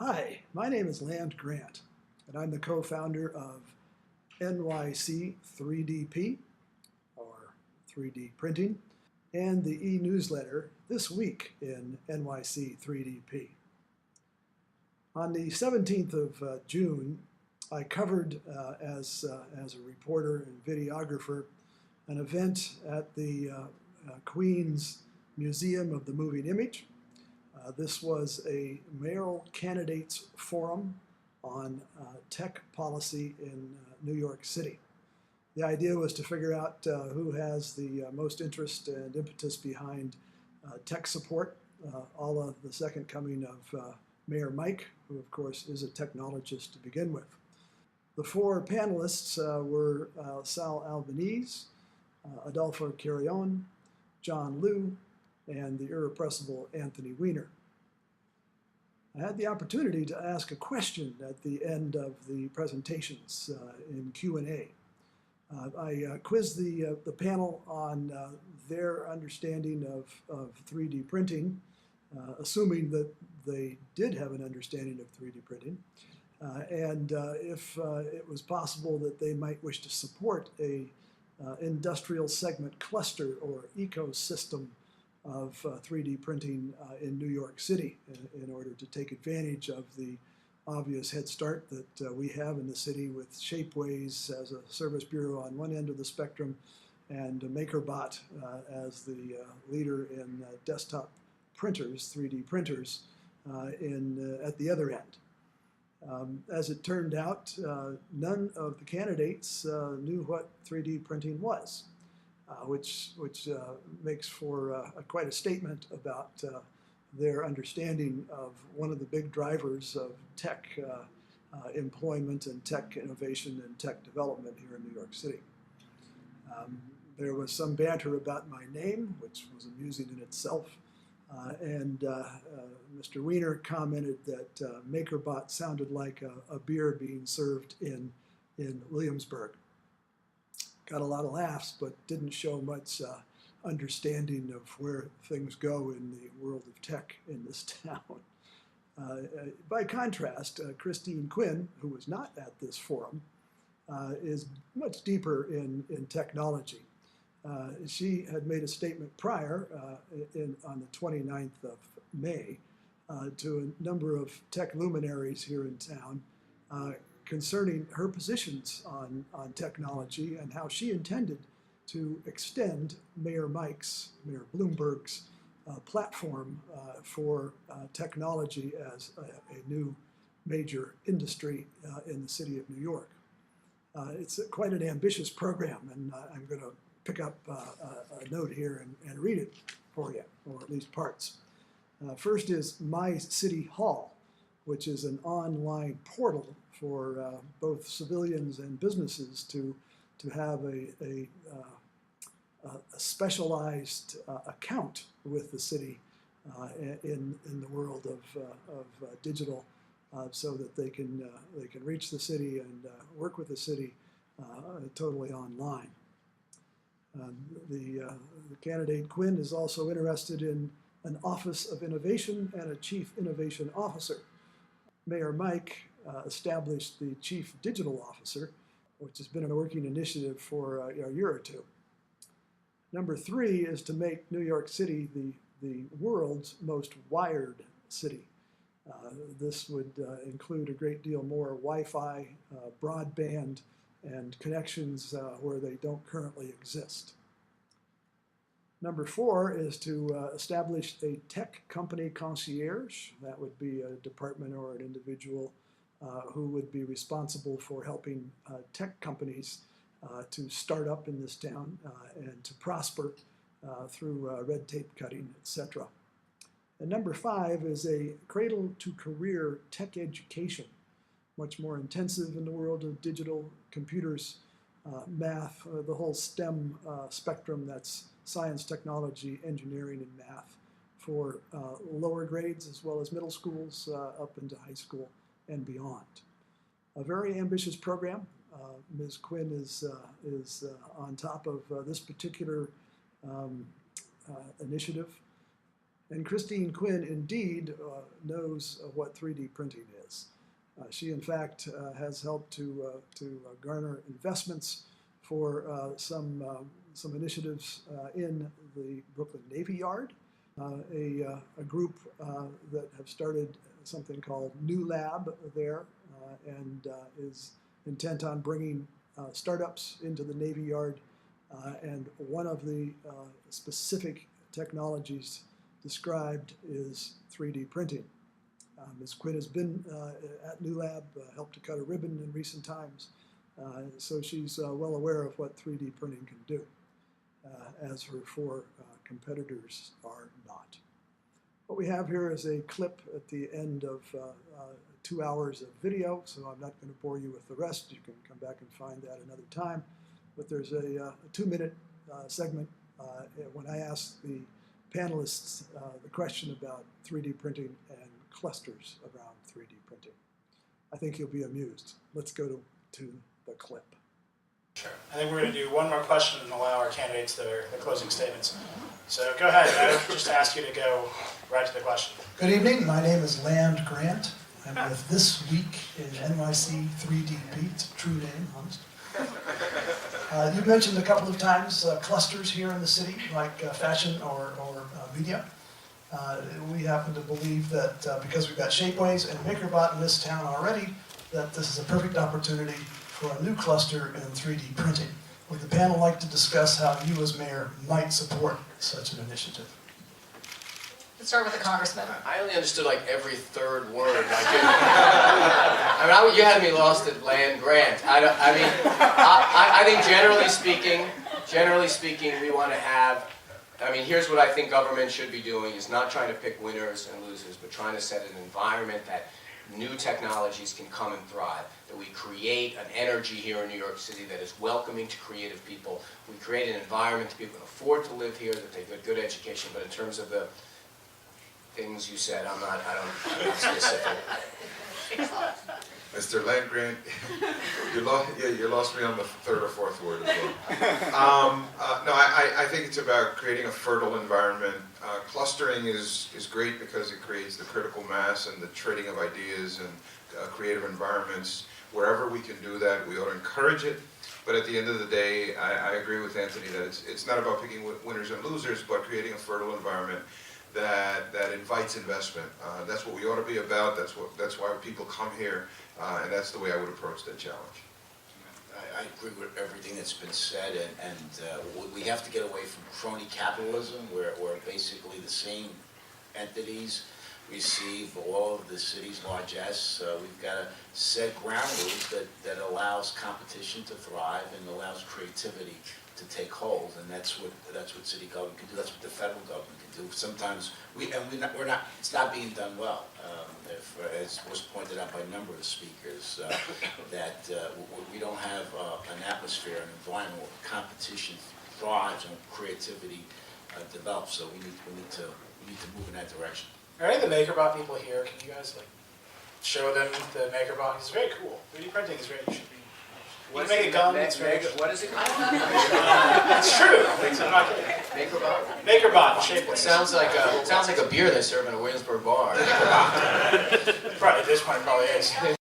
Hi, my name is Land Grant, and I'm the co-founder of NYC 3DP, or 3D printing, and the e-newsletter This Week in NYC 3DP. On the 17th of June, I covered as a reporter and videographer an event at the Queens Museum of the Moving Image. This was a mayoral candidates forum on tech policy in New York City. The idea was to figure out who has the most interest and impetus behind tech support, a la the second coming of Mayor Mike, who of course is a technologist to begin with. The four panelists were Sal Albanese, Adolfo Carrion, John Liu, and the irrepressible Anthony Weiner. I had the opportunity to ask a question at the end of the presentations in Q&A. I quizzed the panel on their understanding of 3D printing, assuming that they did have an understanding of 3D printing, and if it was possible that they might wish to support a industrial segment cluster or ecosystem of 3D printing in New York City in order to take advantage of the obvious head start that we have in the city with Shapeways as a service bureau on one end of the spectrum and MakerBot as the leader in desktop printers, 3D printers, at the other end. As it turned out, none of the candidates knew what 3D printing was. Which makes for quite a statement about their understanding of one of the big drivers of tech employment and tech innovation and tech development here in New York City. There was some banter about my name, which was amusing in itself, and Mr. Weiner commented that MakerBot sounded like a beer being served in Williamsburg. Got a lot of laughs, but didn't show much understanding of where things go in the world of tech in this town. By contrast, Christine Quinn, who was not at this forum, is much deeper in technology. She had made a statement prior on the 29th of May to a number of tech luminaries here in town concerning her positions on technology and how she intended to extend Mayor Bloomberg's platform for technology as a new major industry in the city of New York. It's quite an ambitious program, and I'm going to pick up a note here and read it for you, or at least parts. First is My City Hall, which is an online portal for both civilians and businesses to have a specialized account with the city in the world of digital, so that they can reach the city and work with the city totally online. The candidate Quinn is also interested in an Office of Innovation and a Chief Innovation Officer. Mayor Mike established the Chief Digital Officer, which has been a working initiative for a year or two. Number 3 is to make New York City the world's most wired city. This would include a great deal more Wi-Fi, broadband, and connections where they don't currently exist. Number 4 is to establish a tech company concierge. That would be a department or an individual who would be responsible for helping tech companies to start up in this town and to prosper through red tape cutting, etc. And number 5 is a cradle to career tech education, much more intensive in the world of digital computers, math, the whole STEM spectrum, that's science, technology, engineering, and math, for lower grades as well as middle schools up into high school and beyond. A very ambitious program. Ms. Quinn is on top of this particular initiative, And Christine Quinn indeed knows what 3D printing is. She, in fact, has helped to garner investments for some initiatives in the Brooklyn Navy Yard, a group that have started something called New Lab there, and is intent on bringing startups into the Navy Yard. And one of the specific technologies described is 3D printing. Ms. Quinn has been at New Lab, helped to cut a ribbon in recent times, so she's well aware of what 3D printing can do, as her four competitors are not. What we have here is a clip at the end of 2 hours of video, so I'm not going to bore you with the rest. You can come back and find that another time. But there's a 2-minute segment when I asked the panelists the question about 3D printing and clusters around 3D printing. I think you'll be amused. Let's go to the clip. Sure. I think we're going to do one more question and allow our candidates their closing statements. So go ahead. I would just ask you to go right to the question. Good evening. My name is Land Grant. I'm with This Week in NYC 3DP. It's a true name, honest. You mentioned a couple of times clusters here in the city, like fashion or media. We happen to believe that because we've got Shapeways and MakerBot in this town already, that this is a perfect opportunity for a new cluster in 3D printing. Would the panel like to discuss how you as mayor might support such an initiative? Let's start with the congressman. I only understood like every third word. You had me lost at land grant. I think generally speaking, we want to have. Here's what I think government should be doing: is not trying to pick winners and losers, but trying to set an environment that new technologies can come and thrive. That we create an energy here in New York City that is welcoming to creative people. We create an environment that people can afford to live here, that they get good education. But in terms of the things you said, I'm not specific. Mr. Land Grant, you lost me on the third or fourth word as well. No, I think it's about creating a fertile environment. Clustering is great because it creates the critical mass and the trading of ideas and creative environments. Wherever we can do that, we ought to encourage it. But at the end of the day, I agree with Anthony that it's not about picking winners and losers, but creating a fertile environment that invites investment. That's what we ought to be about. That's why people come here, and that's the way I would approach that challenge. I agree with everything that's been said, and we have to get away from crony capitalism, where basically the same entities receive all of the city's largesse. We've got to set ground rules that allows competition to thrive and allows creativity to take hold, and that's what city government can do. That's what the federal government can do. Sometimes it's not being done well. As was pointed out by a number of speakers, that we don't have an atmosphere, an environment where competition thrives and creativity develops. So we need to move in that direction. Are any of the MakerBot people here? Can you guys show them the MakerBot? It's very cool. 3D printing is great. You should be. You can make a gun. What is it called? It's true. I'm not kidding. MakerBot? MakerBot. Shapeways. It sounds like a beer they serve in a Williamsburg bar. Probably at this point, it probably is.